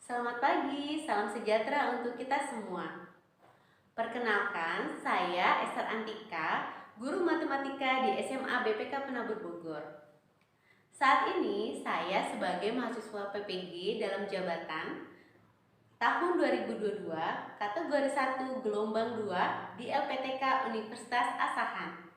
Selamat pagi, salam sejahtera untuk kita semua. Perkenalkan, saya Esther Antika, guru matematika di SMA BPK Penabur Bogor. Saat ini saya sebagai mahasiswa PPG dalam jabatan tahun 2022 kategori 1 gelombang 2 di LPTK Universitas Asahan.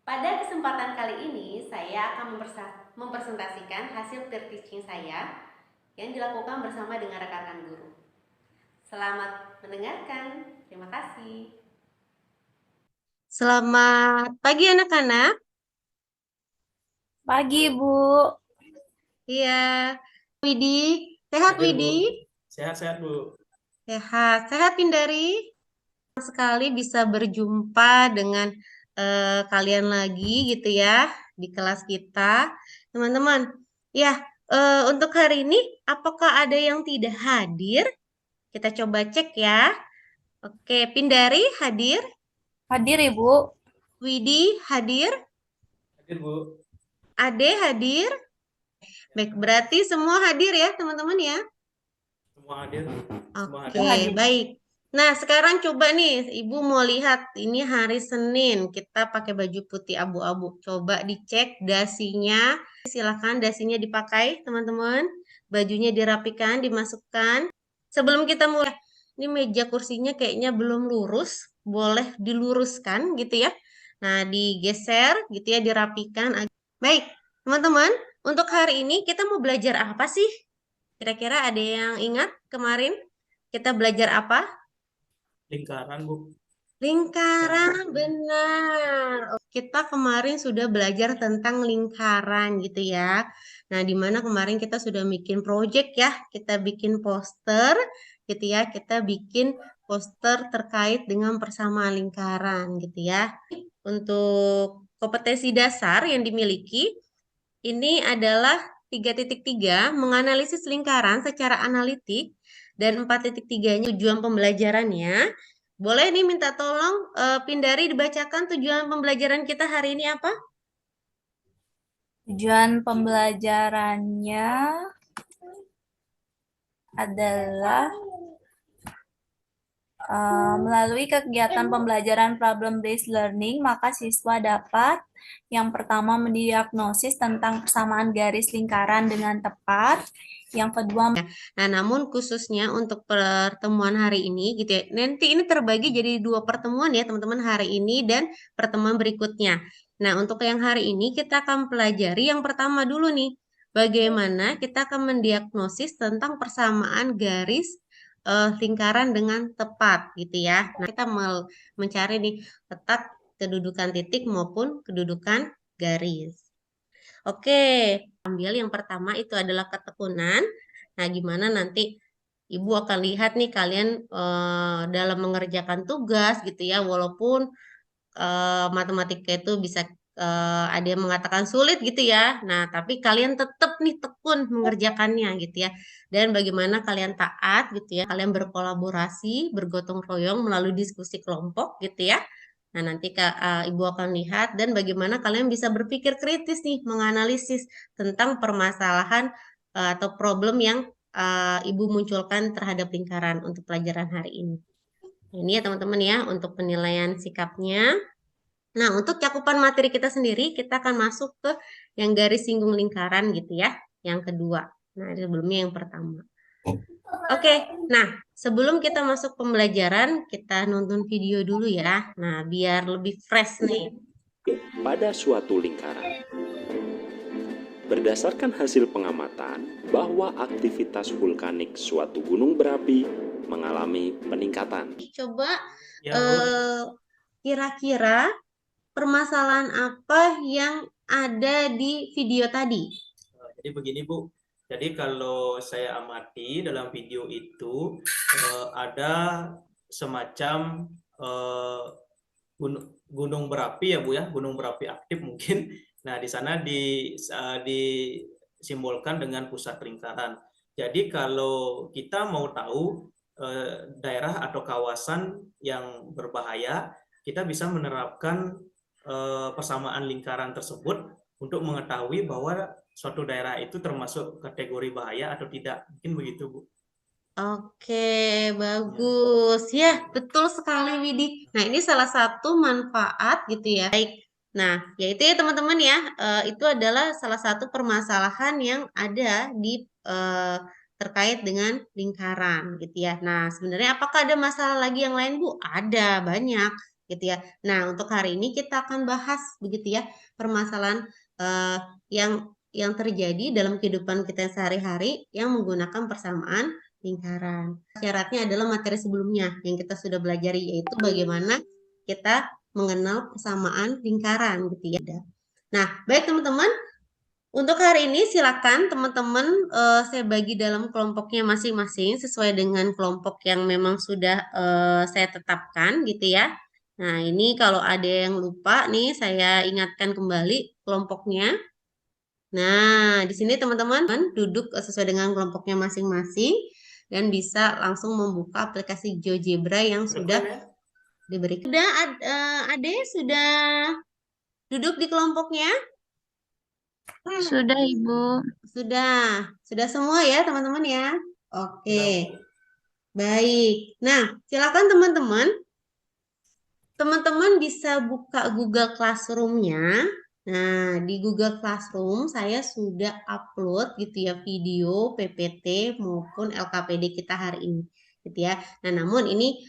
Pada kesempatan kali ini saya akan mempresentasikan hasil peer teaching saya yang dilakukan bersama dengan rekan-rekan guru. Selamat mendengarkan. Terima kasih. Selamat pagi anak-anak. Pagi, Bu. Iya, Widi. Sehat Hadir, Widi? Bu. Sehat-sehat, Bu. Sehat. Sehat Pindari? Senang sekali bisa berjumpa dengan kalian lagi gitu ya di kelas kita. Teman-teman, ya untuk hari ini apakah ada yang tidak hadir? Kita coba cek ya. Oke, Pindari hadir? Hadir, Ibu. Widi hadir? Hadir, Bu. Ade hadir? Baik, berarti semua hadir ya teman-teman ya. Semua hadir. Semua Oke, hadir. baik. Nah, sekarang coba nih, Ibu mau lihat ini hari Senin, kita pakai baju putih abu-abu. Coba dicek dasinya. Silakan dasinya dipakai, teman-teman. Bajunya dirapikan, dimasukkan. Sebelum kita mulai, ini meja kursinya kayaknya belum lurus, boleh diluruskan gitu ya. Nah, digeser gitu ya, dirapikan. Baik, teman-teman, untuk hari ini kita mau belajar apa sih? Kira-kira ada yang ingat kemarin kita belajar apa? Lingkaran, Bu. Lingkaran, benar. Kita kemarin sudah belajar tentang lingkaran gitu ya. Nah, di mana kemarin kita sudah bikin project ya. Kita bikin poster gitu ya. Kita bikin poster terkait dengan persamaan lingkaran gitu ya. Untuk kompetensi dasar yang dimiliki, ini adalah 3.3 menganalisis lingkaran secara analitik dan 4.3-nya tujuan pembelajarannya. Boleh nih minta tolong Pindari dibacakan tujuan pembelajaran kita hari ini apa? Tujuan pembelajarannya adalah melalui kegiatan pembelajaran problem-based learning, maka siswa dapat yang pertama mendiagnosis tentang persamaan garis lingkaran dengan tepat, yang kedua. Nah, namun khususnya untuk pertemuan hari ini gitu ya. Nanti ini terbagi jadi 2 pertemuan ya, teman-teman, hari ini dan pertemuan berikutnya. Nah, untuk yang hari ini kita akan pelajari yang pertama dulu nih. Bagaimana kita akan mendiagnosis tentang persamaan garis lingkaran dengan tepat gitu ya. Nah, kita mencari nih letak kedudukan titik maupun kedudukan garis. Oke, ambil yang pertama itu adalah ketekunan. Nah, gimana nanti Ibu akan lihat nih kalian dalam mengerjakan tugas gitu ya, walaupun matematika itu bisa ada yang mengatakan sulit gitu ya. Nah, tapi kalian tetap nih tekun mengerjakannya gitu ya. Dan bagaimana kalian taat gitu ya, kalian berkolaborasi, bergotong royong melalui diskusi kelompok gitu ya. Nah, nanti Ibu akan lihat dan bagaimana kalian bisa berpikir kritis nih, menganalisis tentang permasalahan atau problem yang Ibu munculkan terhadap lingkaran untuk pelajaran hari ini. Ini ya teman-teman ya, untuk penilaian sikapnya. Nah, untuk cakupan materi kita sendiri, kita akan masuk ke yang garis singgung lingkaran gitu ya, yang kedua. Nah, sebelumnya yang pertama. Oke, nah sebelum kita masuk pembelajaran, kita nonton video dulu ya. Nah, biar lebih fresh nih. Pada suatu lingkaran, berdasarkan hasil pengamatan bahwa aktivitas vulkanik suatu gunung berapi mengalami peningkatan. Coba Ya, Bu. kira-kira permasalahan apa yang ada di video tadi? Jadi begini, Bu. Jadi kalau saya amati dalam video itu ada semacam gunung berapi ya, Bu ya, gunung berapi aktif mungkin. Nah, di sana disimbolkan dengan pusat lingkaran. Jadi kalau kita mau tahu daerah atau kawasan yang berbahaya, kita bisa menerapkan persamaan lingkaran tersebut untuk mengetahui bahwa suatu daerah itu termasuk kategori bahaya atau tidak. Mungkin begitu, Bu. Oke, bagus. Ya, betul sekali, Widi. Nah, ini salah satu manfaat gitu ya. Baik. Nah, yaitu ya teman-teman ya, itu adalah salah satu permasalahan yang ada di terkait dengan lingkaran gitu ya. Nah, sebenarnya apakah ada masalah lagi yang lain, Bu? Ada, banyak gitu ya. Nah, untuk hari ini kita akan bahas begitu ya, permasalahan eh, yang terjadi dalam kehidupan kita sehari-hari yang menggunakan persamaan lingkaran. Syaratnya adalah materi sebelumnya yang kita sudah belajar, yaitu bagaimana kita mengenal persamaan lingkaran gitu ya. Nah, baik teman-teman, untuk hari ini silakan teman-teman saya bagi dalam kelompoknya masing-masing sesuai dengan kelompok yang memang sudah saya tetapkan gitu ya. Nah, ini kalau ada yang lupa nih saya ingatkan kembali kelompoknya. Nah, di sini teman-teman duduk sesuai dengan kelompoknya masing-masing dan bisa langsung membuka aplikasi GeoGebra yang sudah diberikan. Sudah, Ade sudah duduk di kelompoknya? Sudah, Ibu. Sudah semua ya teman-teman ya. Oke, baik. Nah, silakan teman-teman bisa buka Google Classroom-nya. Nah, di Google Classroom saya sudah upload gitu ya video PPT maupun LKPD kita hari ini gitu ya. Nah, namun ini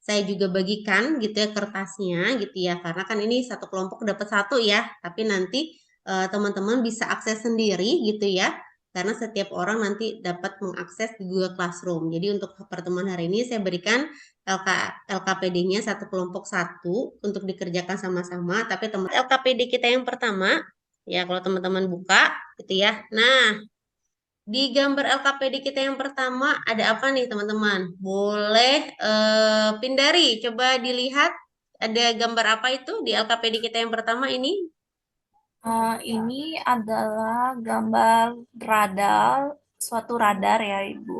saya juga bagikan gitu ya kertasnya gitu ya, karena kan ini satu kelompok dapat satu ya, tapi nanti teman-teman bisa akses sendiri gitu ya, karena setiap orang nanti dapat mengakses di Google Classroom. Jadi untuk pertemuan hari ini saya berikan LKPD-nya satu kelompok satu untuk dikerjakan sama-sama, tapi teman LKPD kita yang pertama ya, kalau teman-teman buka gitu ya. Nah, di gambar LKPD kita yang pertama ada apa nih teman-teman? Boleh Pindari coba dilihat ada gambar apa itu di LKPD kita yang pertama ini? Ini adalah gambar suatu radar ya, Ibu.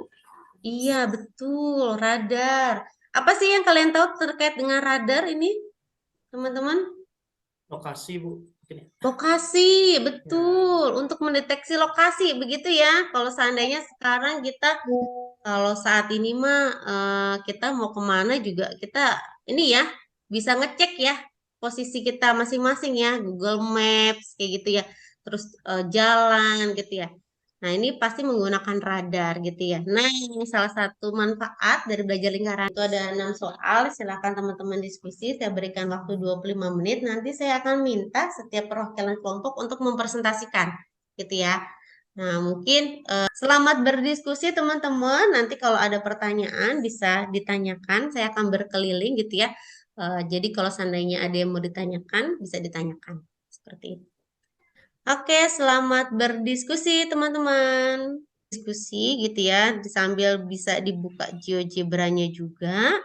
Iya, betul, radar. Apa sih yang kalian tahu terkait dengan radar ini, teman-teman? Lokasi, Bu. Lokasi, betul. Untuk mendeteksi lokasi, begitu ya. Kalau seandainya sekarang kalau saat ini mah kita mau kemana juga kita ini ya bisa ngecek ya posisi kita masing-masing ya, Google Maps kayak gitu ya. Terus jalan gitu ya. Nah, ini pasti menggunakan radar gitu ya. Nah, ini salah satu manfaat dari belajar lingkaran. Itu ada 6 soal, silakan teman-teman diskusi. Saya berikan waktu 25 menit. Nanti saya akan minta setiap perwakilan kelompok untuk mempresentasikan gitu ya. Nah, mungkin selamat berdiskusi teman-teman. Nanti kalau ada pertanyaan bisa ditanyakan. Saya akan berkeliling gitu ya. Jadi kalau seandainya ada yang mau ditanyakan, bisa ditanyakan. Seperti itu. Oke, selamat berdiskusi teman-teman. Diskusi gitu ya, sambil bisa dibuka GeoGebra-nya juga.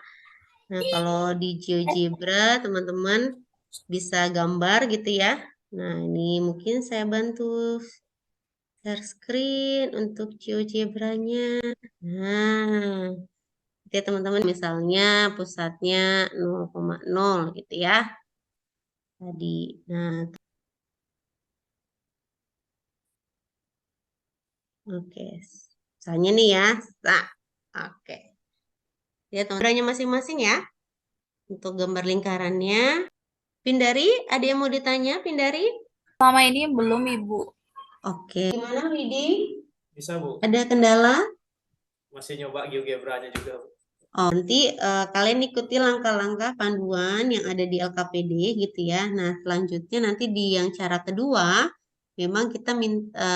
Nah, kalau di GeoGebra teman-teman bisa gambar gitu ya. Nah, ini mungkin saya bantu share screen untuk GeoGebra-nya. Nah, gitu ya teman-teman, misalnya pusatnya 0,0 gitu ya. Tadi. Nah, oke. Misalnya nih ya. Nah, oke. Ya, gambarnya masing-masing ya. Untuk gambar lingkarannya. Pindari, ada yang mau ditanya, Pindari? Selama ini belum, Ibu. Oke. Gimana, Widi? Bisa, Bu. Ada kendala? Masih nyoba GeoGebra-nya juga, Bu. Oh, nanti kalian ikuti langkah-langkah panduan yang ada di LKPD gitu ya. Nah, selanjutnya nanti di yang cara kedua, memang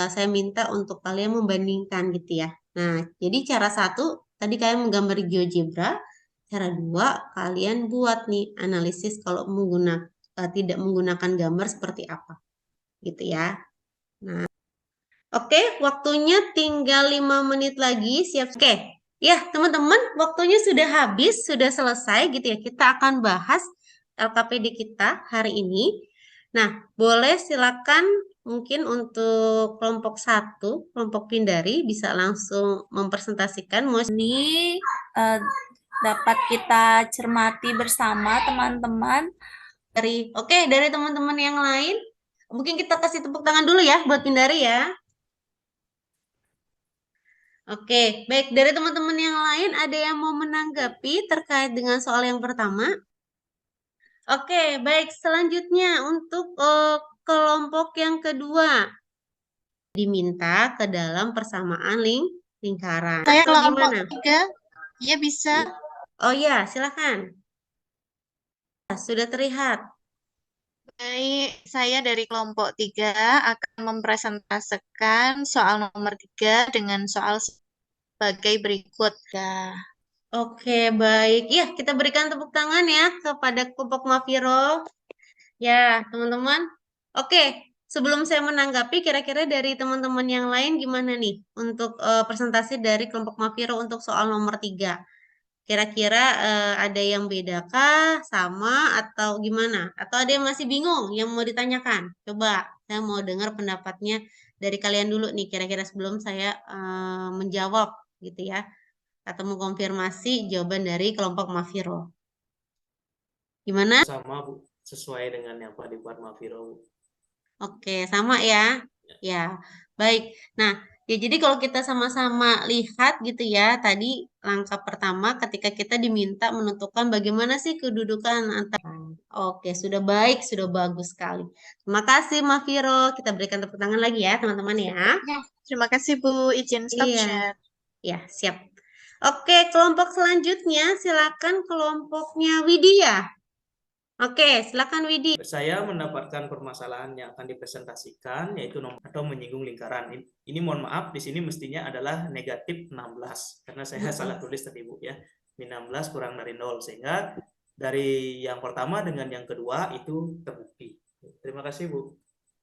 saya minta untuk kalian membandingkan gitu ya. Nah, jadi cara satu, tadi kalian menggambar GeoGebra. Cara dua, kalian buat nih analisis kalau tidak menggunakan gambar seperti apa. Gitu ya. Nah, oke, waktunya tinggal 5 menit lagi. Siap. Oke. Ya, teman-teman, waktunya sudah habis, sudah selesai gitu ya. Kita akan bahas LKPD kita hari ini. Nah, boleh silakan mungkin untuk kelompok 1, kelompok Pindari bisa langsung mempresentasikan. Ini dapat kita cermati bersama teman-teman. Dari teman-teman yang lain, mungkin kita kasih tepuk tangan dulu ya buat Pindari ya. Oke, baik. Dari teman-teman yang lain ada yang mau menanggapi terkait dengan soal yang pertama? Oke, baik. Selanjutnya untuk kelompok yang kedua diminta ke dalam persamaan lingkaran. Saya Atau kelompok gimana? 3, ya bisa. Oh ya, silakan. Sudah terlihat. Baik, saya dari kelompok 3 akan mempresentasikan soal nomor 3 dengan soal sebagai berikut. Ya. Oke, baik. Ya, kita berikan tepuk tangan ya kepada kelompok Mafiro. Ya, teman-teman. Oke, sebelum saya menanggapi, kira-kira dari teman-teman yang lain gimana nih untuk presentasi dari kelompok Mafiro untuk soal nomor 3? Kira-kira ada yang bedakah, sama, atau gimana? Atau ada yang masih bingung yang mau ditanyakan? Coba, saya mau dengar pendapatnya dari kalian dulu nih, kira-kira sebelum saya menjawab gitu ya. Atau mengkonfirmasi jawaban dari kelompok Mafiro. Gimana? Sama Bu, sesuai dengan yang Pak dibuat Mafiro Bu. Oke, sama ya. Ya, baik. Nah, ya jadi kalau kita sama-sama lihat gitu ya, tadi langkah pertama ketika kita diminta menentukan bagaimana sih kedudukan antara. Oke, sudah baik, sudah bagus sekali. Terima kasih, Mafiro. Kita berikan tepuk tangan lagi ya, teman-teman ya. Ya, terima kasih Bu, izin stop Iya. share. Ya, siap. Oke, kelompok selanjutnya silakan kelompoknya Widya. Oke, silakan Widi. Saya mendapatkan permasalahan yang akan dipresentasikan yaitu nomor atau menyinggung lingkaran. Ini mohon maaf, di sini mestinya adalah negatif 16 karena saya salah tulis tadi Bu ya. Min 16 kurang dari 0 sehingga dari yang pertama dengan yang kedua itu terbukti. Terima kasih Bu.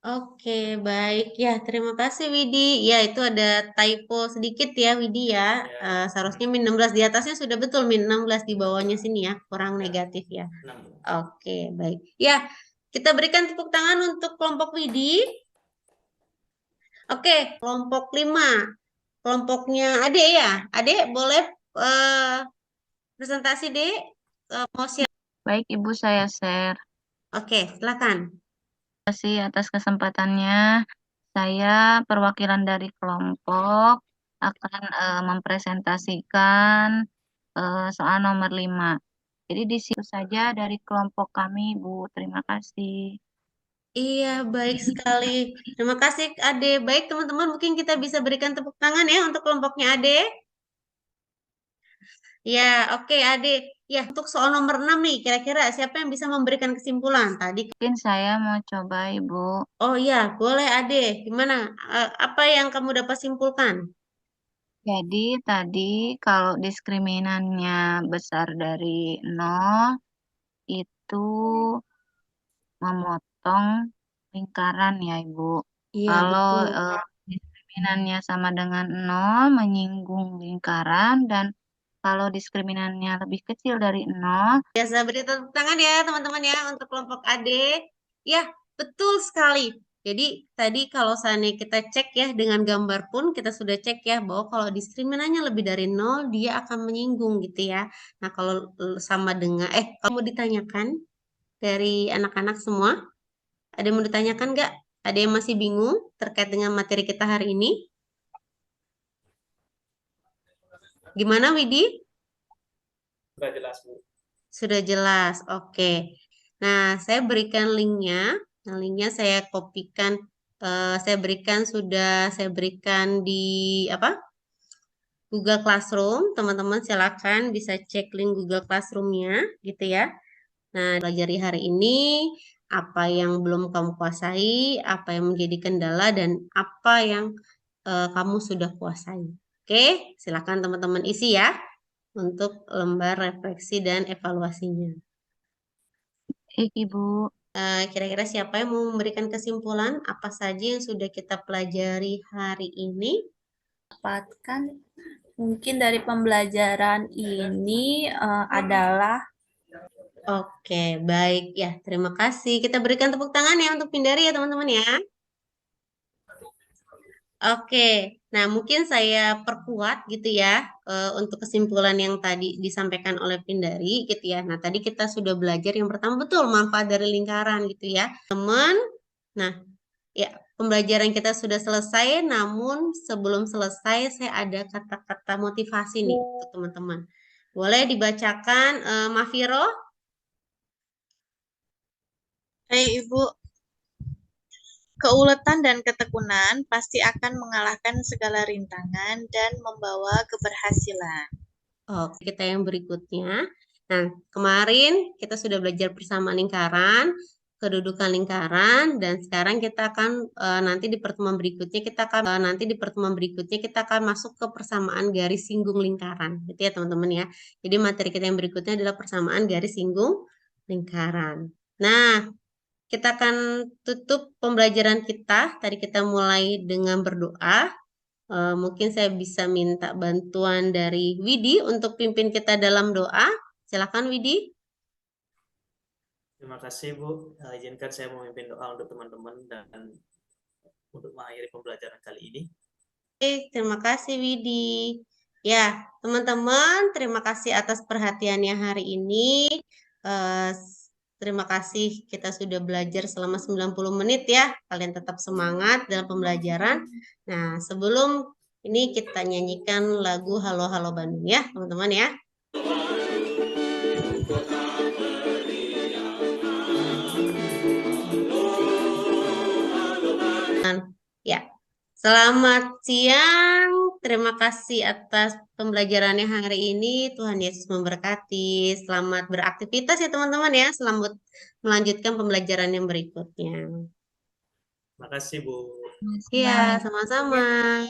Oke, baik ya. Terima kasih Widi. Ya, itu ada typo sedikit ya Widi ya. Ya. Seharusnya min 16 di atasnya sudah betul, min 16 di bawahnya sini ya. Kurang Ya. negatif ya. 16. Oke, baik. Ya, kita berikan tepuk tangan untuk kelompok Widi. Oke, kelompok 5. Kelompoknya Ade ya. Ade boleh presentasi Dek. Mau share? Baik, Ibu, saya share. Oke, silakan. Terima kasih atas kesempatannya. Saya perwakilan dari kelompok akan mempresentasikan soal nomor 5. Jadi di situ saja dari kelompok kami, Bu. Terima kasih. Iya, baik sekali. Terima kasih, Ade. Baik, teman-teman, mungkin kita bisa berikan tepuk tangan ya untuk kelompoknya Ade. Ya, oke, Ade. Ya, untuk soal nomor 6 nih, kira-kira siapa yang bisa memberikan kesimpulan? Tadi. Mungkin saya mau coba, Ibu. Oh iya, boleh, Ade. Gimana? Apa yang kamu dapat simpulkan? Jadi tadi kalau diskriminannya besar dari 0, itu memotong lingkaran ya, Ibu. Iya, Kalau betul. diskriminannya sama dengan 0, menyinggung lingkaran, dan kalau diskriminannya lebih kecil dari 0, Biasa beri tepuk tangan ya, teman-teman ya, untuk kelompok Ade. Ya, betul sekali. Jadi tadi kalau seandainya kita cek ya dengan gambar pun kita sudah cek ya bahwa kalau diskriminannya lebih dari 0 dia akan menyinggung gitu ya. Nah kalau sama dengan kalau mau ditanyakan dari anak-anak semua, ada yang mau ditanyakan nggak? Ada yang masih bingung terkait dengan materi kita hari ini? Gimana Widi? Sudah jelas Bu. Sudah jelas, oke. Nah saya berikan linknya. Nah, linknya saya kopikan, saya berikan di Google Classroom. Teman-teman silakan bisa cek link Google Classroom-nya, gitu ya. Nah, pelajari hari ini apa yang belum kamu kuasai, apa yang menjadi kendala, dan apa yang kamu sudah kuasai. Oke, silakan teman-teman isi ya untuk lembar refleksi dan evaluasinya. Ibu. Kira-kira siapa yang mau memberikan kesimpulan apa saja yang sudah kita pelajari hari ini? Dapatkan mungkin dari pembelajaran ini adalah Oke, baik ya. Terima kasih. Kita berikan tepuk tangan ya untuk Pindari ya teman-teman ya. Oke, nah mungkin saya perkuat gitu ya untuk kesimpulan yang tadi disampaikan oleh Pindari gitu ya. Nah tadi kita sudah belajar yang pertama betul manfaat dari lingkaran gitu ya, teman. Nah ya pembelajaran kita sudah selesai, namun sebelum selesai saya ada kata-kata motivasi nih untuk teman-teman. Boleh dibacakan, Mafiro? Baik, Ibu. Keuletan dan ketekunan pasti akan mengalahkan segala rintangan dan membawa keberhasilan. Oke, kita yang berikutnya. Nah, kemarin kita sudah belajar persamaan lingkaran, kedudukan lingkaran, dan sekarang kita akan nanti di pertemuan berikutnya kita akan masuk ke persamaan garis singgung lingkaran, gitu ya teman-teman ya. Jadi materi kita yang berikutnya adalah persamaan garis singgung lingkaran. Nah, kita akan tutup pembelajaran kita. Tadi kita mulai dengan berdoa. Mungkin saya bisa minta bantuan dari Widi untuk pimpin kita dalam doa. Silakan Widi. Terima kasih Bu. Izinkan saya memimpin doa untuk teman-teman dan untuk mengakhiri pembelajaran kali ini. Oke, terima kasih Widi. Ya, teman-teman, terima kasih atas perhatiannya hari ini. Terima kasih kita sudah belajar selama 90 menit ya. Kalian tetap semangat dalam pembelajaran. Nah, sebelum ini kita nyanyikan lagu Halo Halo Bandung ya, teman-teman ya. Ya, selamat siang. Terima kasih atas pembelajarannya hari ini. Tuhan Yesus memberkati. Selamat beraktivitas ya teman-teman ya. Selamat melanjutkan pembelajaran yang berikutnya. Terima kasih Bu. Iya, sama-sama.